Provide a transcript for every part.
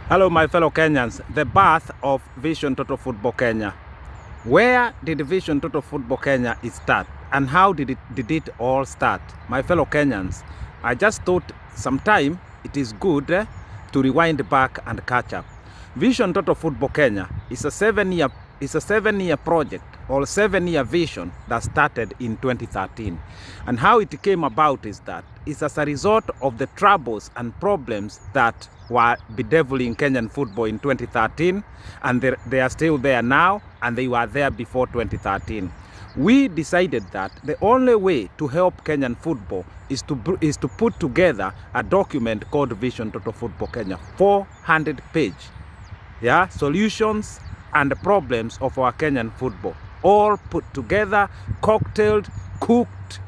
Hello, my fellow Kenyans. The birth of Vision Total Football Kenya. Where did Vision Total Football Kenya start? And how did it all start? My fellow Kenyans, I just thought sometime it is good to rewind back and catch up. Vision Total Football Kenya is a seven-year project or 7-year vision that started in 2013. And how it came about is that it's as a result of the troubles and problems that were bedeviling Kenyan football in 2013, and they are still there now, and they were there before 2013. We decided that the only way to help Kenyan football is to put together a document called Vision Total Football Kenya, 400-page, solutions and problems of our Kenyan football, all put together, cocktailed, cooked,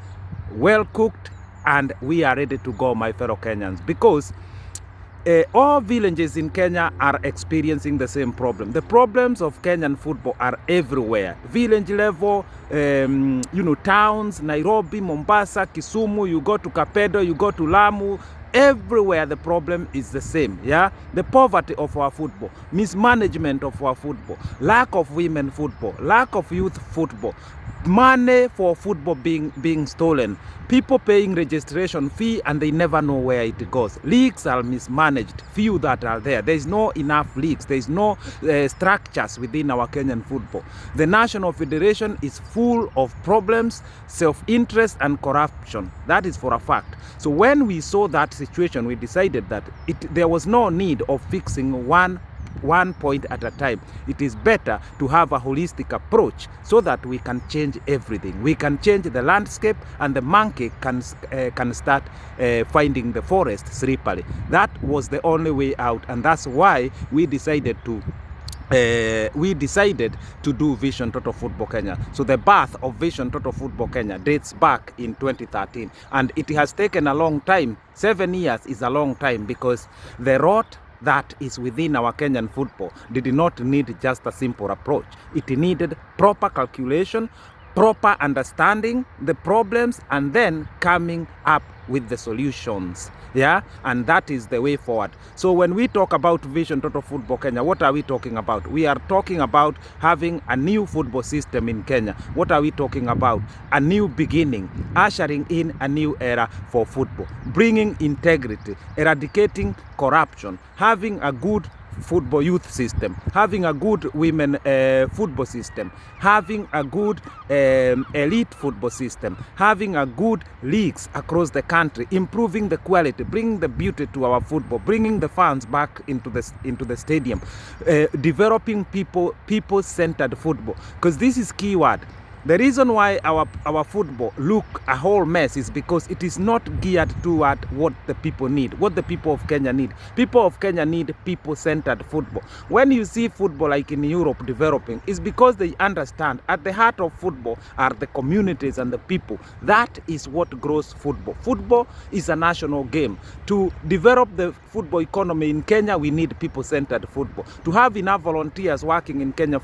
well cooked, and we are ready to go, my fellow Kenyans, because all villages in Kenya are experiencing the same problem. The problems of Kenyan football are everywhere. Village level, towns, Nairobi, Mombasa, Kisumu, you go to Kapedo, you go to Lamu, everywhere the problem is the same. The poverty of our football, mismanagement of our football, lack of women football, lack of youth football, money for football being stolen, people paying registration fee and they never know where it goes. Leagues are mismanaged, few that are there. There is no enough leagues, there is no structures within our Kenyan football. The national federation is full of problems, self-interest and corruption. That is for a fact. So when we saw that situation, we decided that there was no need of fixing one point at a time. It is better to have a holistic approach so that we can change everything. We can change the landscape and the monkey can start finding the forest slippery. That was the only way out, and that's why we decided to do Vision Total Football Kenya. So the birth of Vision Total Football Kenya dates back in 2013, and it has taken a long time. 7 years is a long time, because the rot that is within our Kenyan football did not need just a simple approach. It needed proper calculation, proper understanding the problems, and then coming up with the solutions. And that is the way forward. So when we talk about Vision Total Football Kenya, what are we talking about? We are talking about having a new football system in Kenya. What are we talking about? A new beginning, ushering in a new era for football, bringing integrity, eradicating corruption, having a good football youth system, having a good women football system, having a good elite football system, having a good leagues across the country, improving the quality, bringing the beauty to our football, bringing the fans back into the stadium, developing people-centered football, because this is key word. The reason why our football look a whole mess is because it is not geared toward what the people need, what the people of Kenya need. People of Kenya need people-centered football. When you see football like in Europe developing, it's because they understand at the heart of football are the communities and the people. That is what grows football. Football is a national game. To develop the football economy in Kenya, we need people-centered football. To have enough volunteers working in Kenyan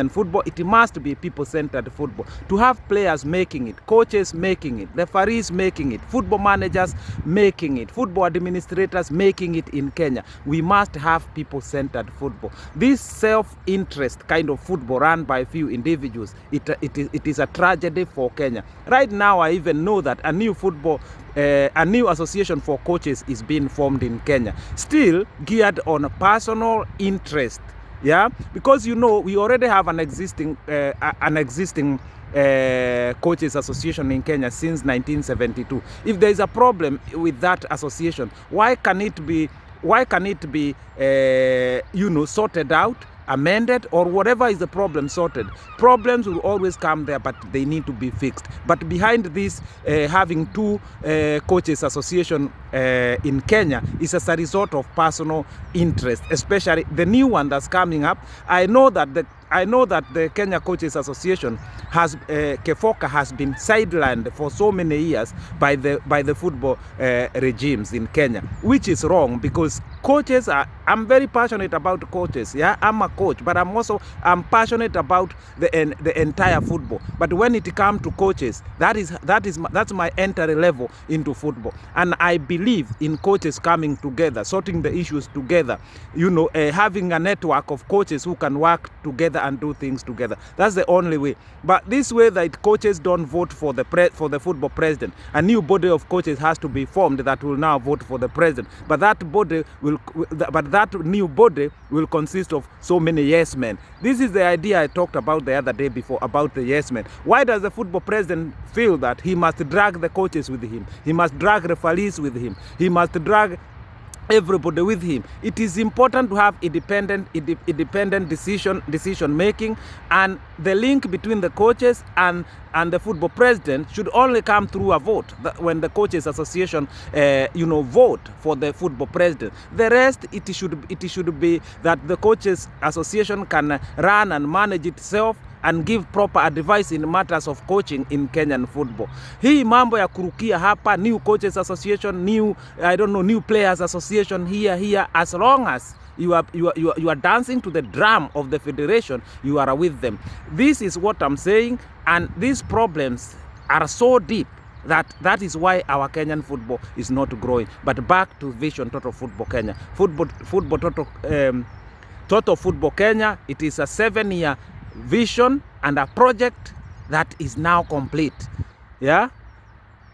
football, it must be people-centered football. To have players making it, coaches making it, referees making it, football managers making it, football administrators making it in Kenya, we must have people-centered football. This self-interest kind of football run by a few individuals, it is a tragedy for Kenya. Right now, I even know that a new association for coaches is being formed in Kenya, still geared on personal interest. Because we already have an existing coaches association in Kenya since 1972. If there is a problem with that association, why can it be sorted out, amended, or whatever is the problem sorted? Problems will always come there, but they need to be fixed. But behind this having two coaches association in Kenya is as a result of personal interest, especially the new one that's coming up. I know that I know that the Kenya Coaches Association has Kefoka has been sidelined for so many years by the football regimes in Kenya, which is wrong, because coaches are, I'm very passionate about coaches. Yeah, I'm a coach, but I'm passionate about the entire football. But when it comes to coaches, that's my entry level into football, and I believe in coaches coming together, sorting the issues together, having a network of coaches who can work together and do things together. That's the only way. But this way that coaches don't vote for the football president, a new body of coaches has to be formed that will now vote for the president. But that new body will consist of so many yes men. This is the idea I talked about the other day before about the yes men. Why does the football president feel that he must drag the coaches with him? He must drag referees with him. He must drag everybody with him. It is important to have independent decision making, and the link between the coaches and the football president should only come through a vote. When the coaches association vote for the football president, the rest it should be that the coaches association can run and manage itself and give proper advice in matters of coaching in Kenyan football. Hii mambo ya kurukia hapa, new coaches association, new players association here, as long as you are dancing to the drum of the federation, you are with them. This is what I'm saying, and these problems are so deep that is why our Kenyan football is not growing. But back to Vision Total Football Kenya. Total Football Kenya, it is a 7-year vision and a project that is now complete. Yeah,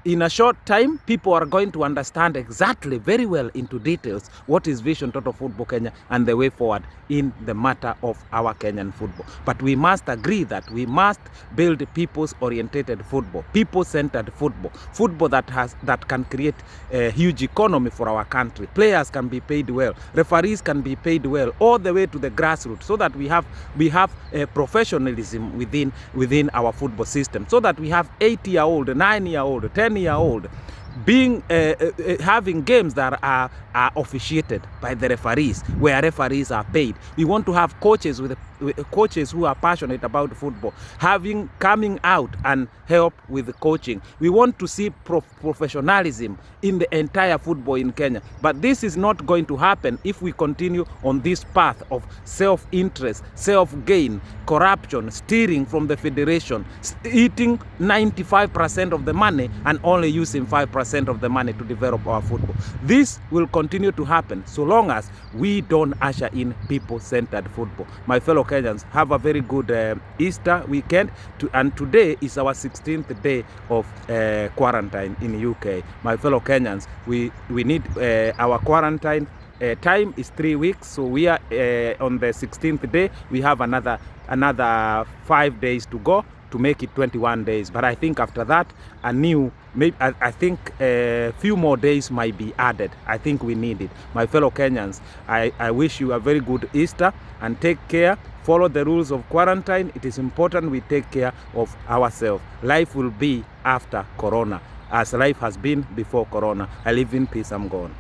in a short time, people are going to understand exactly, very well, into details, what is Vision Total Football Kenya and the way forward in the matter of our Kenyan football. But we must agree that we must build people's-oriented football, people-centered football that can create a huge economy for our country. Players can be paid well, referees can be paid well, all the way to the grassroots, so that we have a professionalism within our football system, so that we have 8-year-old, 9-year-old, 10-year-old being having games that are officiated by the referees, where referees are paid. We want to have coaches coaches who are passionate about football coming out and help with the coaching. We want to see professionalism in the entire football in Kenya. But this is not going to happen if we continue on this path of self-interest, self-gain, corruption, steering from the federation, eating 95% of the money and only using 5% of the money to develop our football. This will continue to happen so long as we don't usher in people-centered football. My fellow Kenyans, have a very good Easter weekend, and today is our 16th day of quarantine in UK. My fellow Kenyans, we need our quarantine time is 3 weeks, so we are on the 16th day. We have another 5 days to go to make it 21 days. But I think after that, I think a few more days might be added. I think we need it. My fellow Kenyans, I wish you a very good Easter, and take care. Follow the rules of quarantine. It is important we take care of ourselves. Life will be after Corona, as life has been before Corona. I live in peace. I'm gone.